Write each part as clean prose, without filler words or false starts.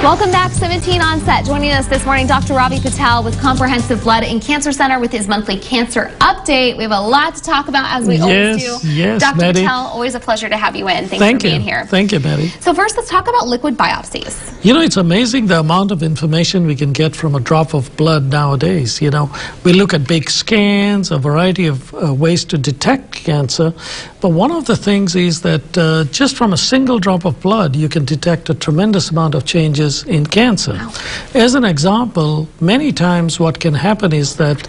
Welcome back, 17 on set. Joining us this morning, Dr. Ravi Patel with Comprehensive Blood and Cancer Center with his monthly cancer update. We have a lot to talk about, as we always do. Yes, Dr. Maddie. Patel, always a pleasure to have you in. Thanks for being here. Thank you, Maddie. So first, let's talk about liquid biopsies. You know, it's amazing the amount of information we can get from a drop of blood nowadays. You know, we look at big scans, a variety of ways to detect cancer, but one of the things is that just from a single drop of blood, you can detect a tremendous amount of changes in cancer. Wow. As an example, many times what can happen is that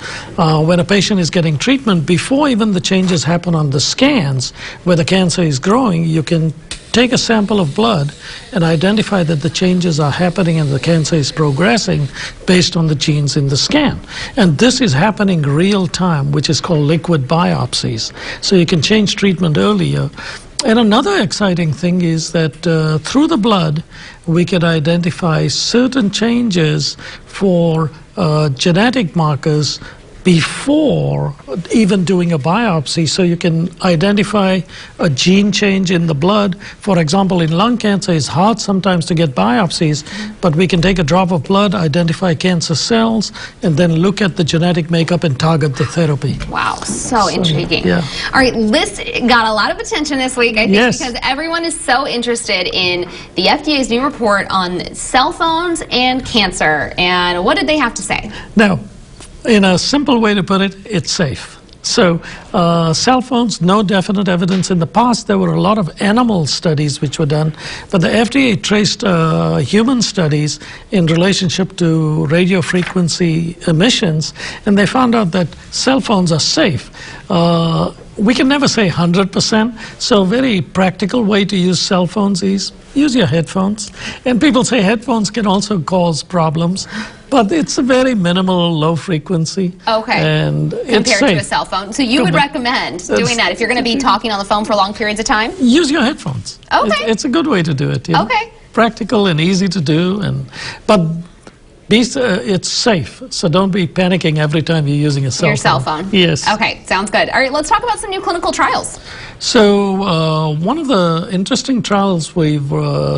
when a patient is getting treatment, before even the changes happen on the scans where the cancer is growing, you can take a sample of blood and identify that the changes are happening and the cancer is progressing based on the genes in the scan. And this is happening real time, which is called liquid biopsies. So you can change treatment earlier. And another exciting thing is that through the blood, we can identify certain changes for genetic markers before even doing a biopsy. So you can identify a gene change in the blood. For example, in lung cancer, it's hard sometimes to get biopsies, but we can take a drop of blood, identify cancer cells, and then look at the genetic makeup and target the therapy. Wow, so intriguing. Yeah. All right, this got a lot of attention this week, I think, Yes. because everyone is so interested in the FDA's new report on cell phones and cancer. And what did they have to say? Now, in a simple way to put it, it's safe. So cell phones, no definite evidence. In the past, there were a lot of animal studies which were done, but the FDA traced human studies in relationship to radio frequency emissions, and they found out that cell phones are safe. We can never say 100%, so a very practical way to use cell phones is use your headphones. And people say headphones can also cause problems, but it's a very minimal, low frequency. Okay. And it's Compared safe. to a cell phone. So you would recommend doing that if you're going to be talking on the phone for long periods of time? Use your headphones. Okay. It's a good way to do it. You know? Okay. Practical and easy to do, but it's safe, so don't be panicking every time you're using a cell phone. Your cell phone? Yes. Okay, sounds good. All right, let's talk about some new clinical trials. So one of the interesting trials we've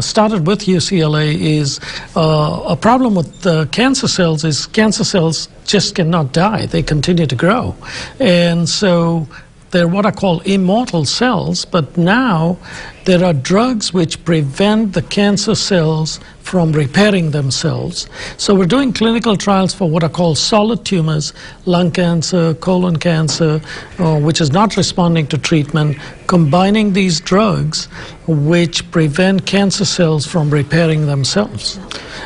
started with UCLA is a problem with cancer cells is cancer cells just cannot die. They continue to grow. And so they're what I call immortal cells, but now there are drugs which prevent the cancer cells from repairing themselves. So we're doing clinical trials for what are called solid tumors, lung cancer, colon cancer, which is not responding to treatment, combining these drugs which prevent cancer cells from repairing themselves.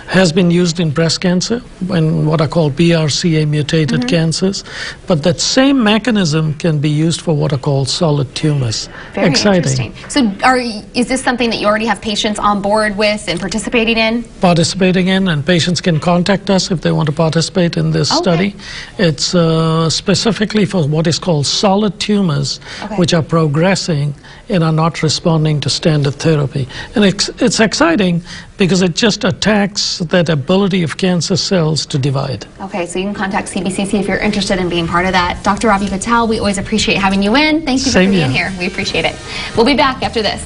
Has been used in breast cancer and what are called BRCA mutated cancers, but that same mechanism can be used for what are called solid tumors. Very Exciting. interesting. So is this something that you already have patients on board with and participating in? Participating in, and patients can contact us if they want to participate in this study. It's specifically for what is called solid tumors, which are progressing and are not responding to standard therapy. And it's exciting because it just attacks that ability of cancer cells to divide. Okay, so you can contact CBCC if you're interested in being part of that. Dr. Ravi Patel, we always appreciate having you in. Thank you for being here. We appreciate it. We'll be back after this.